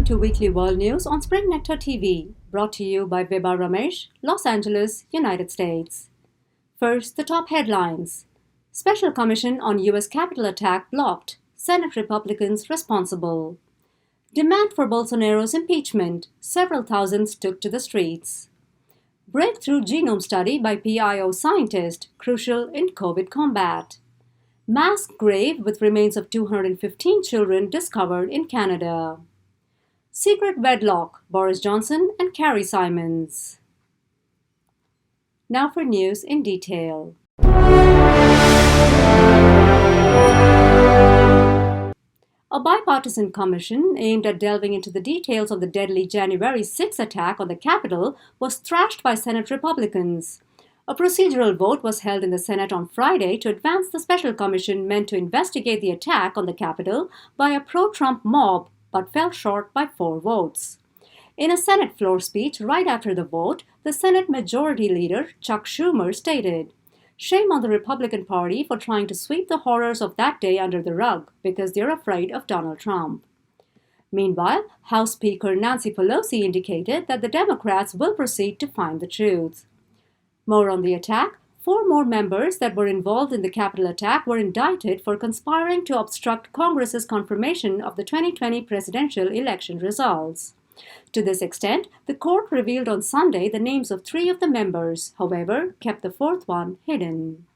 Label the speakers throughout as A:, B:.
A: to Weekly World News on Spring Nectar TV, brought to you by Vibha Ramesh, Los Angeles, United States. First, the top headlines. Special Commission on U.S. Capitol attack blocked. Senate Republicans responsible. Demand for Bolsonaro's impeachment. Several thousands took to the streets. Breakthrough genome study by PIO scientist, crucial in COVID combat. Mass grave with remains of 215 children discovered in Canada. Secret wedlock, Boris Johnson and Carrie Simons. Now for news in detail. A bipartisan commission aimed at delving into the details of the deadly January 6 attack on the Capitol was thrashed by Senate Republicans. A procedural vote was held in the Senate on Friday to advance the special commission meant to investigate the attack on the Capitol by a pro-Trump mob, but fell short by 4 votes. In a Senate floor speech right after the vote, the Senate Majority Leader, Chuck Schumer, stated, "Shame on the Republican Party for trying to sweep the horrors of that day under the rug because they're afraid of Donald Trump." Meanwhile, House Speaker Nancy Pelosi indicated that the Democrats will proceed to find the truth. More on the attack. 4 more members that were involved in the Capitol attack were indicted for conspiring to obstruct Congress's confirmation of the 2020 presidential election results. To this extent, the court revealed on Sunday the names of 3 of the members, however, kept the 4th one hidden.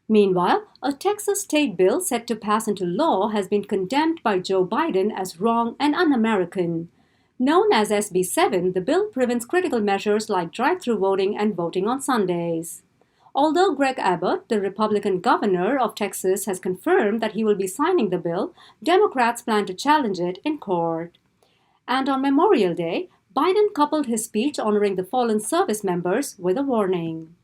A: Meanwhile, a Texas state bill set to pass into law has been condemned by Joe Biden as wrong and un-American. Known as SB 7, the bill prevents critical measures like drive-through voting and voting on Sundays. Although Greg Abbott, the Republican governor of Texas, has confirmed that he will be signing the bill, Democrats plan to challenge it in court. And on Memorial Day, Biden coupled his speech honoring the fallen service members with a warning.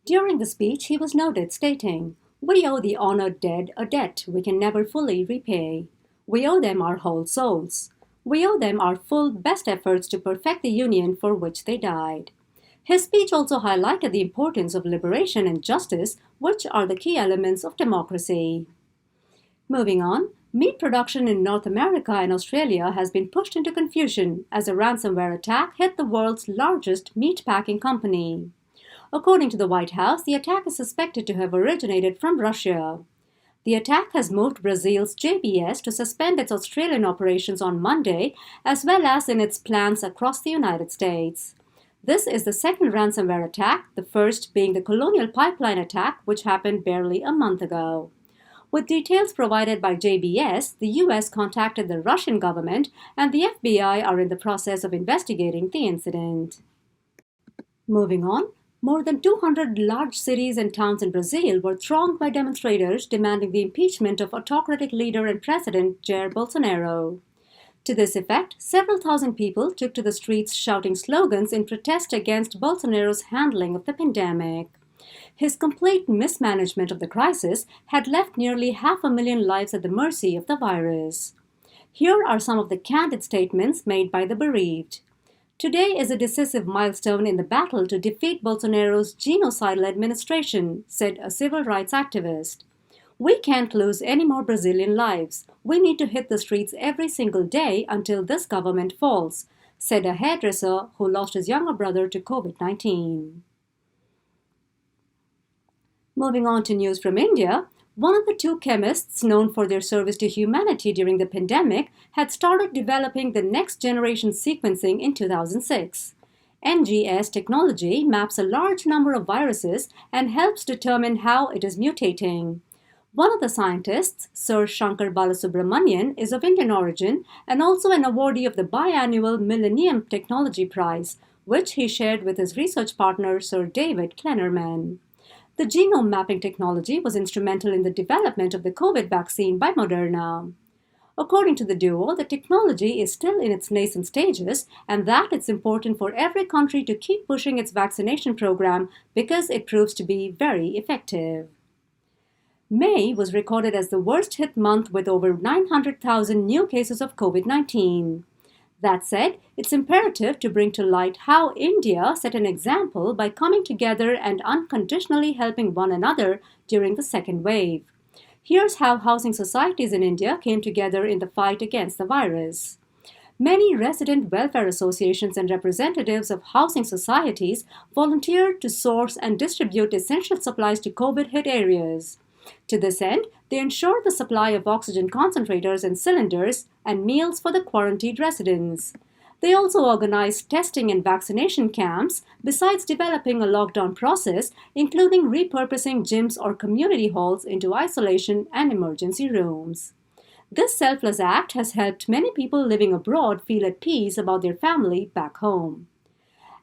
A: During the speech, he was noted stating, "We owe the honored dead a debt we can never fully repay. We owe them our whole souls. We owe them our full best efforts to perfect the union for which they died." His speech also highlighted the importance of liberation and justice, which are the key elements of democracy. Moving on, meat production in North America and Australia has been pushed into confusion as a ransomware attack hit the world's largest meat packing company. According to the White House, the attack is suspected to have originated from Russia. The attack has moved Brazil's JBS to suspend its Australian operations on Monday, as well as in its plants across the United States. This is the second ransomware attack, the first being the Colonial Pipeline attack, which happened barely a month ago. With details provided by JBS, the U.S. contacted the Russian government, and the FBI are in the process of investigating the incident. Moving on, more than 200 large cities and towns in Brazil were thronged by demonstrators demanding the impeachment of autocratic leader and president Jair Bolsonaro. To this effect, several thousand people took to the streets shouting slogans in protest against Bolsonaro's handling of the pandemic. His complete mismanagement of the crisis had left nearly 500,000 lives at the mercy of the virus. Here are some of the candid statements made by the bereaved. "Today is a decisive milestone in the battle to defeat Bolsonaro's genocidal administration," said a civil rights activist. "We can't lose any more Brazilian lives. We need to hit the streets every single day until this government falls," said a hairdresser who lost his younger brother to COVID-19. Moving on to news from India, one of the 2 chemists known for their service to humanity during the pandemic had started developing the next-generation sequencing in 2006. NGS technology maps a large number of viruses and helps determine how it is mutating. One of the scientists, Sir Shankar Balasubramanian, is of Indian origin and also an awardee of the biannual Millennium Technology Prize, which he shared with his research partner Sir David Klennerman. The genome mapping technology was instrumental in the development of the COVID vaccine by Moderna. According to the duo, the technology is still in its nascent stages and that it's important for every country to keep pushing its vaccination program because it proves to be very effective. May was recorded as the worst hit month with over 900,000 new cases of COVID-19. That said, it's imperative to bring to light how India set an example by coming together and unconditionally helping one another during the second wave. Here's how housing societies in India came together in the fight against the virus. Many resident welfare associations and representatives of housing societies volunteered to source and distribute essential supplies to COVID-hit areas. To this end, they ensured the supply of oxygen concentrators and cylinders and meals for the quarantined residents. They also organized testing and vaccination camps, besides developing a lockdown process, including repurposing gyms or community halls into isolation and emergency rooms. This selfless act has helped many people living abroad feel at peace about their family back home.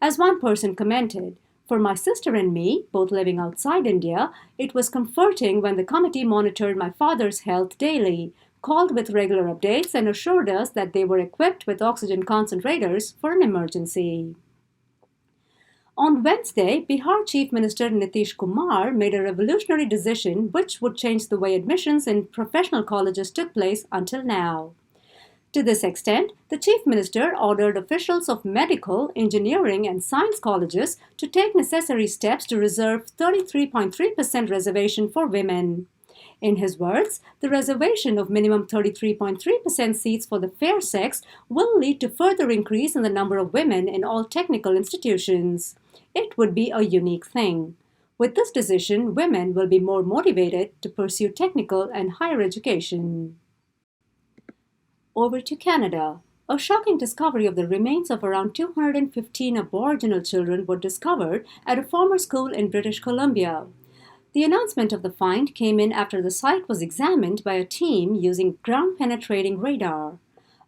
A: As one person commented, "For my sister and me, both living outside India, it was comforting when the committee monitored my father's health daily, called with regular updates, and assured us that they were equipped with oxygen concentrators for an emergency." On Wednesday, Bihar Chief Minister Nitish Kumar made a revolutionary decision which would change the way admissions in professional colleges took place until now. To this extent, the Chief Minister ordered officials of medical, engineering, and science colleges to take necessary steps to reserve 33.3% reservation for women. In his words, the reservation of minimum 33.3% seats for the fair sex will lead to further increase in the number of women in all technical institutions. It would be a unique thing. With this decision, women will be more motivated to pursue technical and higher education. Over to Canada. A shocking discovery of the remains of around 215 Aboriginal children were discovered at a former school in British Columbia. The announcement of the find came in after the site was examined by a team using ground-penetrating radar.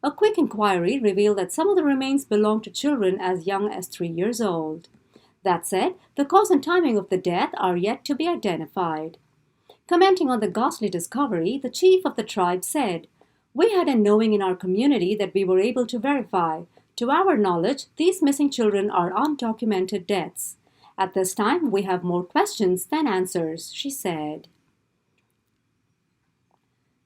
A: A quick inquiry revealed that some of the remains belonged to children as young as 3 years old. That said, the cause and timing of the death are yet to be identified. Commenting on the ghastly discovery, the chief of the tribe said, "We had a knowing in our community that we were able to verify. To our knowledge, these missing children are undocumented deaths. At this time, we have more questions than answers," she said.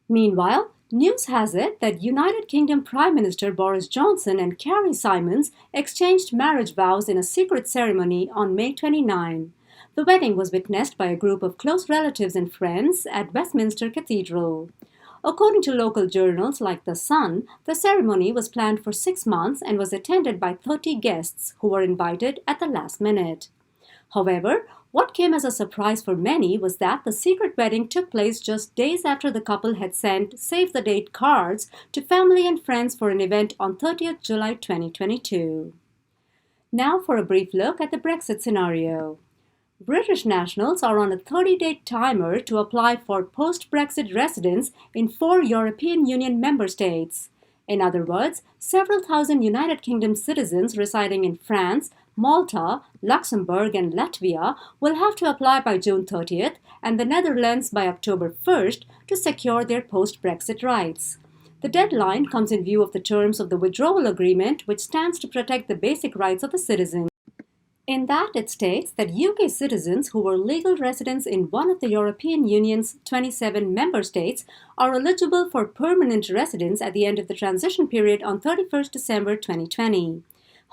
A: Meanwhile, news has it that United Kingdom Prime Minister Boris Johnson and Carrie Simons exchanged marriage vows in a secret ceremony on May 29. The wedding was witnessed by a group of close relatives and friends at Westminster Cathedral. According to local journals like The Sun, the ceremony was planned for 6 months and was attended by 30 guests who were invited at the last minute. However, what came as a surprise for many was that the secret wedding took place just days after the couple had sent save-the-date cards to family and friends for an event on 30th July 2022. Now for a brief look at the Brexit scenario. British nationals are on a 30-day timer to apply for post-Brexit residence in 4 European Union member states. In other words, several thousand United Kingdom citizens residing in France, Malta, Luxembourg, and Latvia will have to apply by June 30th and the Netherlands by October 1st to secure their post-Brexit rights. The deadline comes in view of the terms of the withdrawal agreement, which stands to protect the basic rights of the citizen. In that, it states that UK citizens who were legal residents in one of the European Union's 27 member states are eligible for permanent residence at the end of the transition period on 31st December 2020.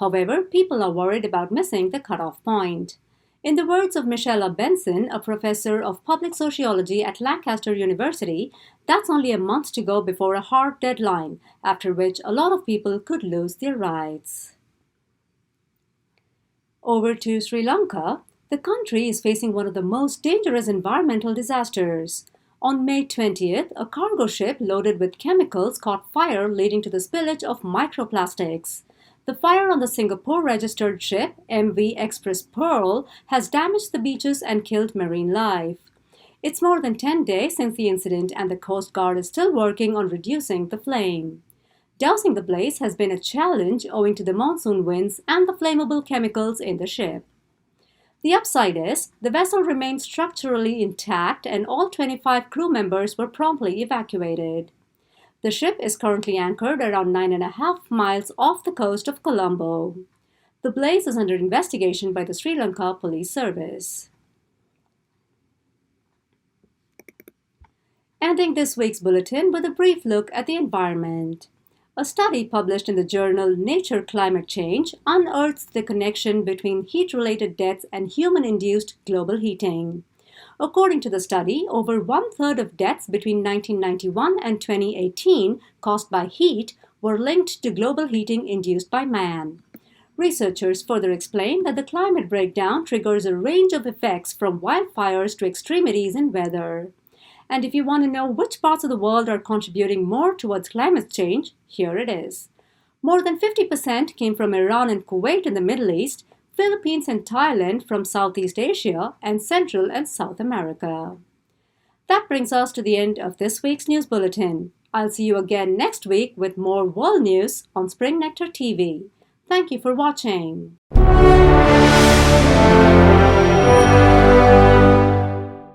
A: However, people are worried about missing the cutoff point. In the words of Michelle Benson, a professor of public sociology at Lancaster University, that's only a month to go before a hard deadline, after which a lot of people could lose their rights. Over to Sri Lanka, the country is facing one of the most dangerous environmental disasters. On May 20th, a cargo ship loaded with chemicals caught fire, leading to the spillage of microplastics. The fire on the Singapore-registered ship MV Express Pearl has damaged the beaches and killed marine life. It's more than 10 days since the incident, and the Coast Guard is still working on reducing the flame. Dousing the blaze has been a challenge owing to the monsoon winds and the flammable chemicals in the ship. The upside is, the vessel remained structurally intact and all 25 crew members were promptly evacuated. The ship is currently anchored around 9.5 miles off the coast of Colombo. The blaze is under investigation by the Sri Lanka Police Service. Ending this week's bulletin with a brief look at the environment. A study published in the journal Nature Climate Change unearths the connection between heat-related deaths and human-induced global heating. According to the study, over one-third of deaths between 1991 and 2018 caused by heat were linked to global heating induced by man. Researchers further explain that the climate breakdown triggers a range of effects from wildfires to extremities in weather. And if you want to know which parts of the world are contributing more towards climate change, here it is. More than 50% came from Iran and Kuwait in the Middle East, Philippines and Thailand from Southeast Asia, and Central and South America. That brings us to the end of this week's news bulletin. I'll see you again next week with more world news on Spring Nectar TV. Thank you for watching.